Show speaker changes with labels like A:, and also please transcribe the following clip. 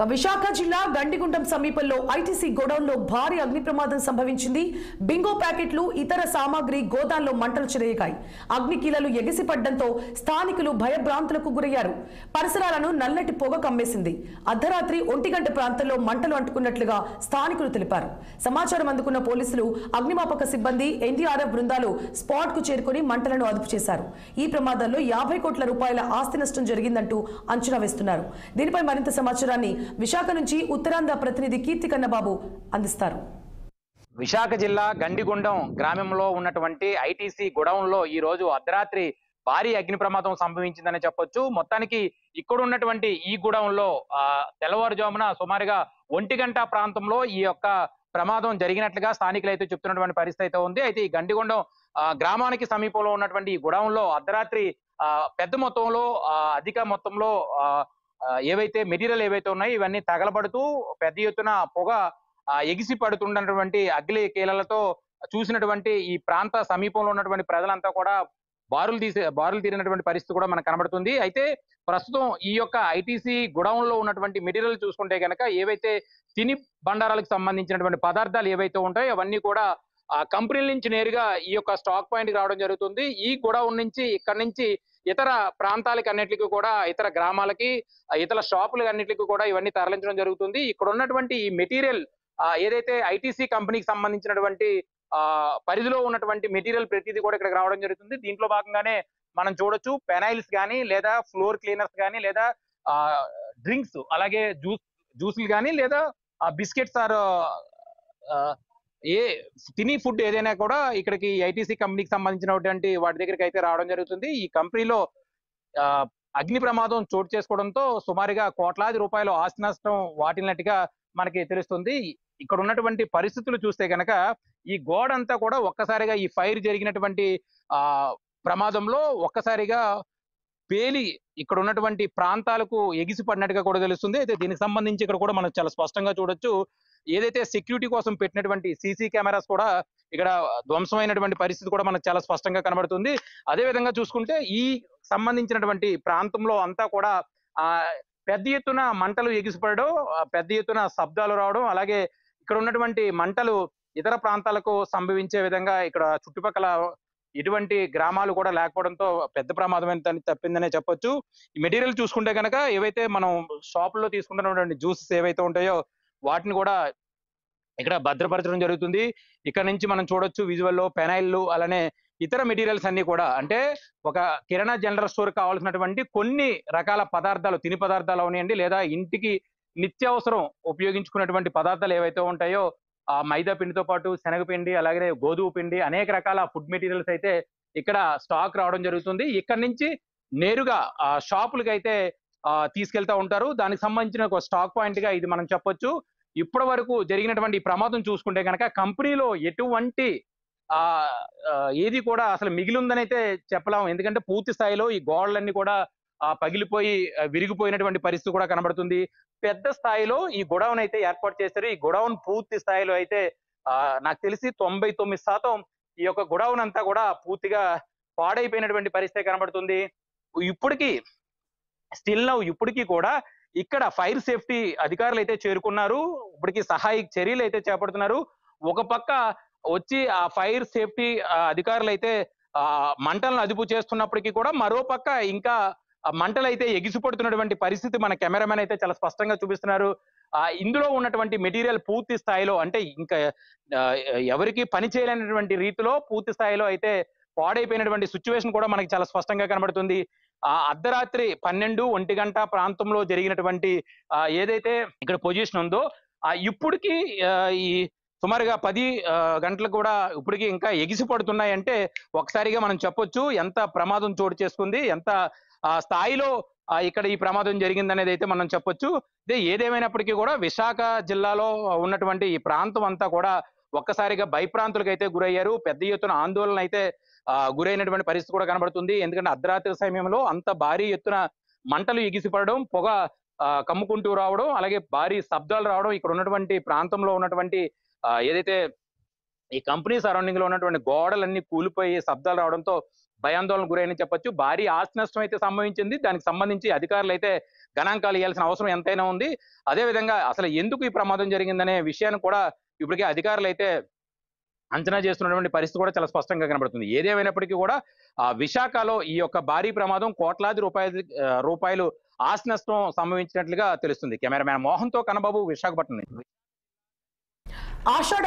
A: విశాఖ జిల్లా గండిగుండం సమీపంలో ఐటీసీ గోడౌన్లో భారీ అగ్ని ప్రమాదం సంభవించింది. బింగో ప్యాకెట్లు ఇతర సామాగ్రి గోదాంలో మంటలు చెలరేగాయి. అగ్నికీలలు ఎగిసిపడడంతో స్థానికులు భయభ్రాంతులకు గురయ్యారు. పరిసరాలను నల్లటి పొగ కమ్మేసింది. అర్ధరాత్రి 1 గంట ప్రాంతంలో మంటలు అంటుకున్నట్లుగా స్థానికులు తెలిపారు. సమాచారం అందుకున్న పోలీసులు, అగ్నిమాపక సిబ్బంది, ఎన్డీఆర్ఎఫ్ బృందాలు స్పాట్ కు చేరుకుని మంటలను అదుపు చేశారు. ఈ ప్రమాదంలో 50 కోట్ల రూపాయల ఆస్తి నష్టం జరిగిందంటూ అంచనా వేస్తున్నారు. దీనిపై మరింత సమాచారాన్ని విశాఖ నుంచి ఉత్తరాంధ్ర ప్రతినిధి కీర్తి కన్నబాబు అందిస్తారు.
B: విశాఖ జిల్లా గండిగుండం గ్రామంలో ఉన్నటువంటి ఐటీసీ గోడౌన్ లో ఈ రోజు అర్ధరాత్రి భారీ అగ్ని ప్రమాదం సంభవించిందని చెప్పొచ్చు. మొత్తానికి ఇక్కడ ఉన్నటువంటి ఈ గోడౌన్ లో తెల్లవారుజామున సుమారుగా 1 గంట ప్రాంతంలో ఈ యొక్క ప్రమాదం జరిగినట్లుగా స్థానికులు అయితే చెప్తున్నటువంటి పరిస్థితి అయితే ఉంది. అయితే ఈ గండిగుండం గ్రామానికి సమీపంలో ఉన్నటువంటి ఈ గోడౌన్ లో అర్ధరాత్రి పెద్ద మొత్తంలో అధిక మొత్తంలో ఏవైతే మెటీరియల్ ఏవైతే ఉన్నాయో ఇవన్నీ తగలబడుతూ పెద్ద ఎత్తున పొగ ఎగిసి పడుతున్నటువంటి అగ్ని కీలలతో చూసినటువంటి ఈ ప్రాంత సమీపంలో ఉన్నటువంటి ప్రజలంతా కూడా బారులు తీరినటువంటి పరిస్థితి కూడా మనకు కనబడుతుంది. అయితే ప్రస్తుతం ఈ యొక్క ఐటీసీ గోడౌన్ లో ఉన్నటువంటి మెటీరియల్ చూసుకుంటే కనుక ఏవైతే తిని బండారాలకు సంబంధించినటువంటి పదార్థాలు ఏవైతే ఉంటాయో అవన్నీ కూడా కంపెనీల నుంచి నేరుగా ఈ యొక్క స్టాక్ పాయింట్ రావడం జరుగుతుంది. ఈ గోడౌన్ నుంచి ఇక్కడ నుంచి ఇతర ప్రాంతాలకి అన్నిటికీ కూడా, ఇతర గ్రామాలకి, ఇతర షాపులు అన్నిటికీ కూడా ఇవన్నీ తరలించడం జరుగుతుంది. ఇక్కడ ఉన్నటువంటి ఈ మెటీరియల్ ఏదైతే ఐటీసీ కంపెనీకి సంబంధించినటువంటి పరిధిలో ఉన్నటువంటి మెటీరియల్ ప్రతిదీ కూడా ఇక్కడికి రావడం జరుగుతుంది. దీంట్లో భాగంగానే మనం చూడొచ్చు పెనైల్స్ కానీ, లేదా ఫ్లోర్ క్లీనర్స్ కానీ, లేదా డ్రింక్స్, అలాగే జ్యూసులు కానీ, లేదా బిస్కెట్స్ ఆర్ తిని ఫుడ్ ఏదైనా కూడా ఇక్కడికి ఐటీసీ కంపెనీకి సంబంధించినటువంటి వాటి దగ్గరికి అయితే రావడం జరుగుతుంది. ఈ కంపెనీలో అగ్ని ప్రమాదం చోటు చేసుకోవడంతో సుమారుగా కోట్లాది రూపాయలు ఆస్తి నష్టం వాటిల్లినట్టుగా మనకి తెలుస్తుంది. ఇక్కడ ఉన్నటువంటి పరిస్థితులు చూస్తే కనుక ఈ గోడ అంతా కూడా ఒక్కసారిగా ఈ ఫైర్ జరిగినటువంటి ప్రమాదంలో ఒక్కసారిగా పేలి ఇక్కడ ఉన్నటువంటి ప్రాంతాలకు ఎగిసి పడినట్టుగా కూడా తెలుస్తుంది. అయితే దీనికి సంబంధించి ఇక్కడ కూడా మనం చాలా స్పష్టంగా చూడొచ్చు. ఏదైతే సెక్యూరిటీ కోసం పెట్టినటువంటి సీసీ కెమెరాస్ కూడా ఇక్కడ ధ్వంసమైనటువంటి పరిస్థితి కూడా మనకు చాలా స్పష్టంగా కనబడుతుంది. అదే విధంగా చూసుకుంటే ఈ సంబంధించినటువంటి ప్రాంతంలో అంతా కూడా పెద్ద ఎత్తున మంటలు ఎగిసిపడడం, పెద్ద ఎత్తున శబ్దాలు రావడం, అలాగే ఇక్కడ ఉన్నటువంటి మంటలు ఇతర ప్రాంతాలకు సంభవించే విధంగా ఇక్కడ చుట్టుపక్కల ఎటువంటి గ్రామాలు కూడా లేకపోవడంతో పెద్ద ప్రమాదం తప్పిందనే చెప్పొచ్చు. ఈ మెటీరియల్ చూసుకుంటే కనుక ఏవైతే మనం షాపుల్లో తీసుకుంటున్నటువంటి జ్యూసెస్ ఏవైతే ఉంటాయో వాటిని కూడా ఇక్కడ భద్రపరచడం జరుగుతుంది. ఇక్కడ నుంచి మనం చూడొచ్చు విజువల్లో పెనైల్లు, అలానే ఇతర మెటీరియల్స్ అన్ని కూడా, అంటే ఒక కిరాణా జనరల్ స్టోర్ కావాల్సినటువంటి కొన్ని రకాల పదార్థాలు, తిని పదార్థాలు అవనివ్వండి, లేదా ఇంటికి నిత్యావసరం ఉపయోగించుకున్నటువంటి పదార్థాలు ఏవైతే ఉంటాయో మైదా పిండితో పాటు శనగపిండి, అలాగే గోధుమ పిండి, అనేక రకాల ఫుడ్ మెటీరియల్స్ అయితే ఇక్కడ స్టాక్ రావడం జరుగుతుంది. ఇక్కడ నుంచి నేరుగా షాపులకి అయితే తీసుకెళ్తా ఉంటారు. దానికి సంబంధించిన ఒక స్టాక్ పాయింట్ గా ఇది మనం చెప్పొచ్చు. ఇప్పటి వరకు జరిగినటువంటి ప్రమాదం చూసుకుంటే కనుక కంపెనీలో ఎటువంటి ఏది కూడా అసలు మిగిలిందని అయితే చెప్పలేము. ఎందుకంటే పూర్తి స్థాయిలో ఈ గోడలన్నీ కూడా పగిలిపోయి విరిగిపోయినటువంటి పరిస్థితి కూడా కనబడుతుంది. పెద్ద స్థాయిలో ఈ గోడౌన్ అయితే ఏర్పాటు చేశారు. ఈ గోడౌన్ పూర్తి స్థాయిలో అయితే నాకు తెలిసి 99% ఈ యొక్క గోడౌన్ అంతా కూడా పూర్తిగా పాడైపోయినటువంటి పరిస్థితి కనబడుతుంది. ఇప్పటికీ కూడా ఇక్కడ ఫైర్ సేఫ్టీ అధికారులు అయితే చేరుకున్నారు. ఇప్పటికీ సహాయక చర్యలు అయితే చేపడుతున్నారు. ఒక పక్క వచ్చి ఆ ఫైర్ సేఫ్టీ అధికారులు అయితే మంటలను అదుపు చేస్తున్నప్పటికీ కూడా మరో పక్క ఇంకా మంటలు అయితే ఎగిసిపడుతున్నటువంటి పరిస్థితి మన కెమెరామెన్ అయితే చాలా స్పష్టంగా చూపిస్తున్నారు. ఇందులో ఉన్నటువంటి మెటీరియల్ పూర్తి స్థాయిలో, అంటే ఇంకా ఎవరికి పని చేయలేనటువంటి రీతిలో పూర్తి స్థాయిలో అయితే పాడైపోయినటువంటి సిచ్యువేషన్ కూడా మనకి చాలా స్పష్టంగా కనబడుతుంది. అర్ధరాత్రి 12-1 గంట ప్రాంతంలో జరిగినటువంటి ఏదైతే ఇక్కడ పొజిషన్ ఉందో ఇప్పటికీ ఈ సుమారుగా 10 గంటలు కూడా ఇప్పటికీ ఇంకా ఎగిసి పడుతున్నాయి. అంటే ఒకసారిగా మనం చెప్పొచ్చు ఎంత ప్రమాదం చోటు చేసుకుంది, ఎంత స్థాయిలో ఇక్కడ ఈ ప్రమాదం జరిగిందనేది అయితే మనం చెప్పొచ్చు. ఏదేమైనప్పటికీ కూడా విశాఖ జిల్లాలో ఉన్నటువంటి ఈ ప్రాంతం అంతా కూడా ఒక్కసారిగా భయప్రాంతులకు అయితే గురయ్యారు. పెద్ద ఎత్తున ఆందోళన అయితే గురైనటువంటి పరిస్థితి కూడా కనబడుతుంది. ఎందుకంటే అర్ధరాత్రి సమయంలో అంత భారీ ఎత్తున మంటలు ఎగిసిపడడం, పొగ కమ్ముకుంటూ రావడం, అలాగే భారీ శబ్దాలు రావడం, ఇక్కడ ఉన్నటువంటి ప్రాంతంలో ఉన్నటువంటి ఏదైతే ఈ కంపెనీ సరౌండింగ్ లో ఉన్నటువంటి గోడలన్నీ కూలిపోయి శబ్దాలు రావడంతో భయాందోళన గురైన చెప్పొచ్చు. భారీ ఆస్తి నష్టం అయితే సంభవించింది. దానికి సంబంధించి అధికారులు అయితే గణాంకాలు ఇవ్వాల్సిన అవసరం ఎంతైనా ఉంది. అదేవిధంగా అసలు ఎందుకు ఈ ప్రమాదం జరిగిందనే విషయాన్ని కూడా ఇప్పటికే అధికారులు అయితే అంచనా చేస్తున్నటువంటి పరిస్థితి కూడా చాలా స్పష్టంగా కనబడుతుంది. ఏదేమైనప్పటికీ కూడా విశాఖలో ఈ యొక్క భారీ ప్రమాదం కోట్లాది రూపాయలు ఆస్తి నష్టం సంభవించినట్లుగా తెలుస్తుంది. కెమెరామ్యాన్ మోహన్తో కన్నబాబు, విశాఖపట్నం.
A: ఆషాఢ